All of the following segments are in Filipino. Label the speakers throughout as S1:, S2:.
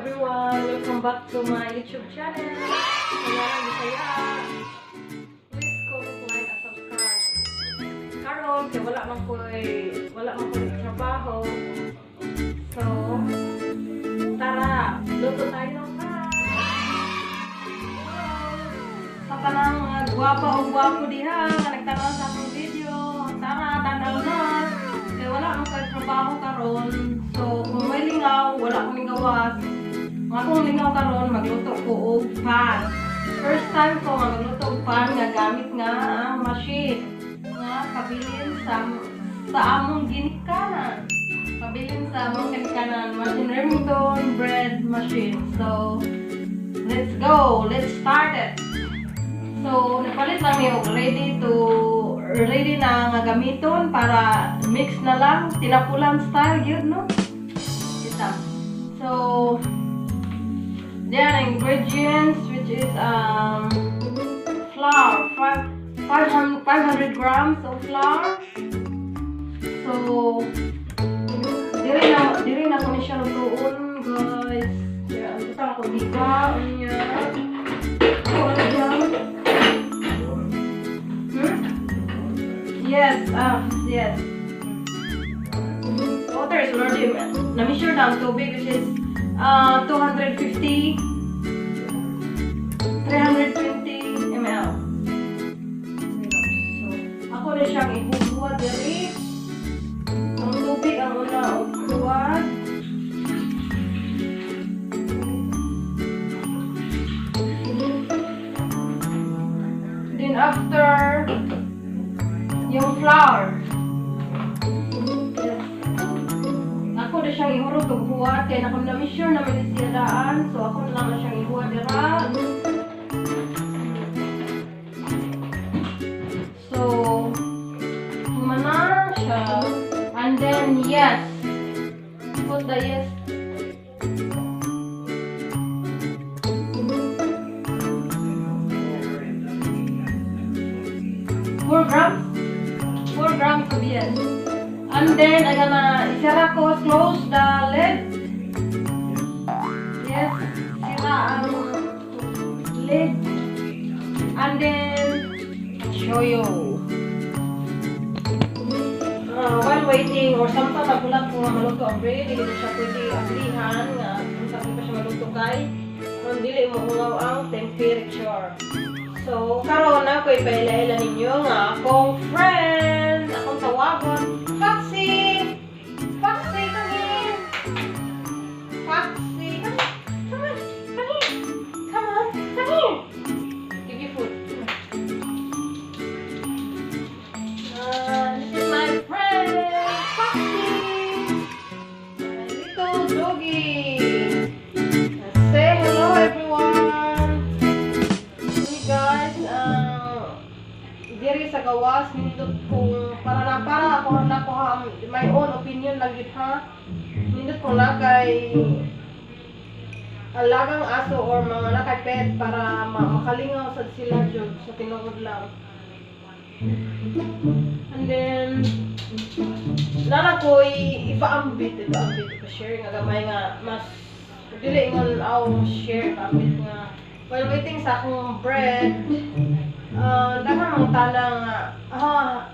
S1: everyone! Welcome back to my YouTube channel. AustralianangBisaya. Please comment, like, and subscribe. Karon kay wala man ko'y trabaho. So, tara, luto tayo ng sa kanang gwapa o gwapo diha nga nagtanaw sa akong video. Tara, tanaw na. Kaya wala akong trabaho karon. So, kung may lingaw, wala akong gawas. Kung akong lingaw karon, magluto ko og pan. First time ko nga magluto og pan nga gamit nga ang machine nga kabilin sa among ginikanan. Kabilin sa among ginikanan, machine Remington bread machine. So, let's go. Let's start it. So, napalit lang yung ready na nga gamiton para mix na lang, tinapulan style yun, no? Kita. So, there are ingredients which is flour, 500 grams of flour. So, diri na kami siya lutuon, guys. Yan, ito ako biga, niya. Yes. Water is already, na-measure na ang tubig which is 250, 320 ml. So, ako na siyang ibubuhat diri. Ang tubig ang una ubuhat. Then after, yung flour. Yes. Ako na siyang ihurot o buhat. Kaya ako na-measure na may siyadaan. So ako na lang siyang ihuhat dira. So, humana siya. And then, yes. Put the yes. Four grams of yes. And then I'm gonna close the lid. Yes, sira ang lid. And then show you. While waiting or sometimes nagulat ko nga maluto ang bread, hindi siya pwede ablihan nga kung saan pa siya maluto kay kung dili mo ungaw ang temperature. So, karon na ko ipaila-ila ninyo nga akong friend, akong tawagon, Foxy! Foxy, come here! Foxy, come on! Come here! Give you food. This is my friend, Foxy! My little doggy! Say hello, everyone! Guys, diri sa gawas nindot kung para ako nakuha my own opinion lang gid ha. Nindot ko na kay alagang aso or mga nakay pet para makalingaw sa sila jud sa tinuod lang. And then nana ko ipaambit ipa-share nga gamay nga mas dili ingon aw share paambit nga. While waiting sa akong bread, daghang mga tanang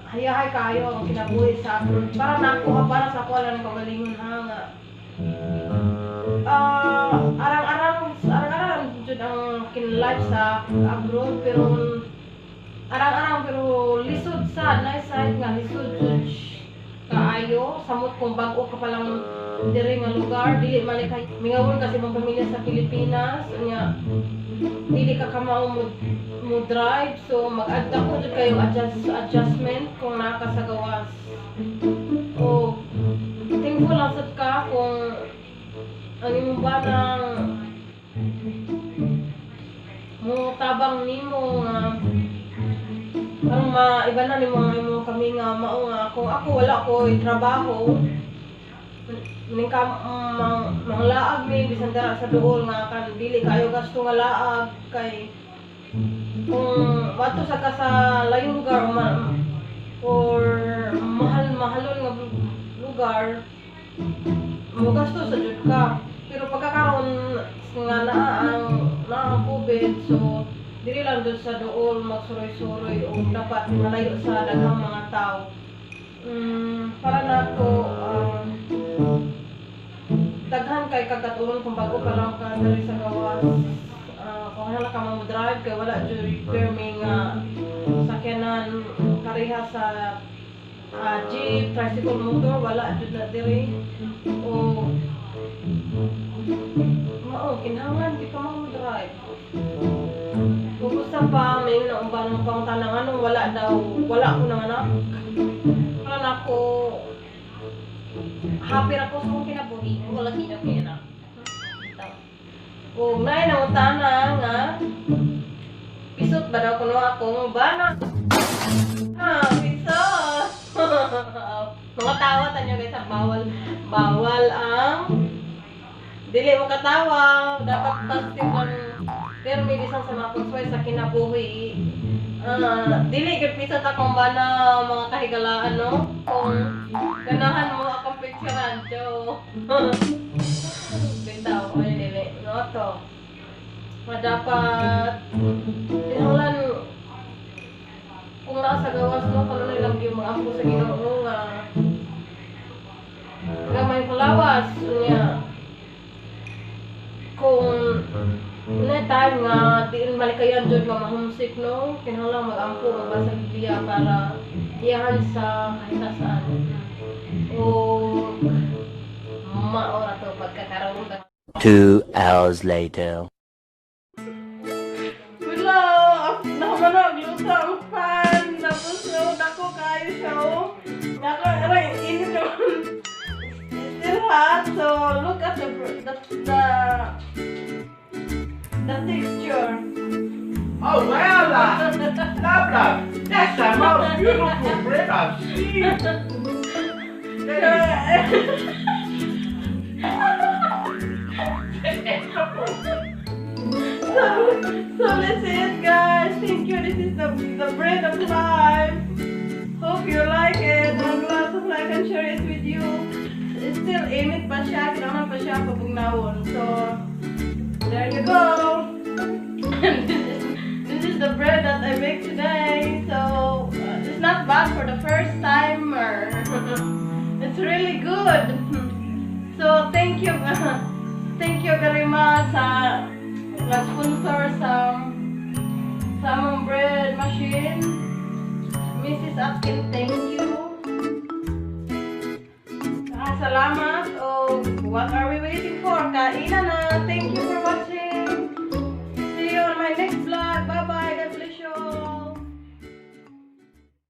S1: hayahay kayo ang kinabuhi sa akin. Para nakuha para sa ako lang ng kagalingon nga. Arang-arang jud ang kinlife sa abroad pero arang-arang pero lisod sa nice side nga lisod jud kaayo samot kung bag-o ka pa lang diri nga lugar dili man kay mingawon kasi mga pamilya sa Pilipinas nya dili ka kamao mo drive so mag-adda ko jud kayo adjustment kung naka sa gawas. O thankful lang sad ka kung ang imong banang mo tabang nimo nga ang maiba na nimo kami nga mao nga kung ako wala ko trabaho ning ka manglaag mi bisan dara sa duol nga kan dili kayo gasto nga laag kay kung wato sa ka sa layong lugar or mahalon nga lugar mo gasto sa jud ka Pero pagkakaroon nga ang COVID, so dili lang doon sa dool magsuroy-suroy o dapat malayo sa daghang mga tao. Para na to daghan kay kagatulong kung bago pa lang ka dali sa gawas. Kung hala ka mag-drive kay wala jud perming sakyanan pareha sa jeep, tricycle motor, wala jud na diri. O kinahanglan di ka mag-drive. Kung gusto pa, may naumban ng pangtanang anong wala ko nang anak. Parang ako, happy ako sa kong kinabuhi. Wala kinabuhi. Kung nain ang utana nga, pisot ba daw kuno akong bana? Pisot! Mga tawa tanyo guys, bawal ang dili mo katawa, dapat positive lang. Pero may isang sa mga pusoy sa kinabuhi. Dili gud pisot akong bana mga kahigalaan no. Kung ganahan mo akong picturean jo. Bitaw ay dili no to. Dapat tinanglan kung nasa gawas mo kung ano lang yung mga ampo sa Ginoo nga gamay palawas niya. Kung na time nga di rin malikayan jud nga mahumsik no, kinahanglan mag-ampo magbasa Biblia para iyahan sa kahit saan. O maora to pagkakaroon ka.
S2: 2 hours later.
S1: Wala, nakamanag lusa ang fan. Tapos dako kayo siya aray, init naman. Still hot, so look at the texture.
S3: Oh well, love, that's the most beautiful bread I've seen.
S1: So that's it guys. Thank you. This is the bread of life. Hope you like it. I'm glad to like and share it with you. It's still init pa siya. Kailangan pa siya pabugnawon. So there you go. This is the bread that I baked today. So it's not bad for the first timer. It's really good. So thank you very much sa nag-sponsor sa among bread machine. Mrs. Atkin, thank you. Salamat. Oh, what are we waiting for? Kainan na. Thank you.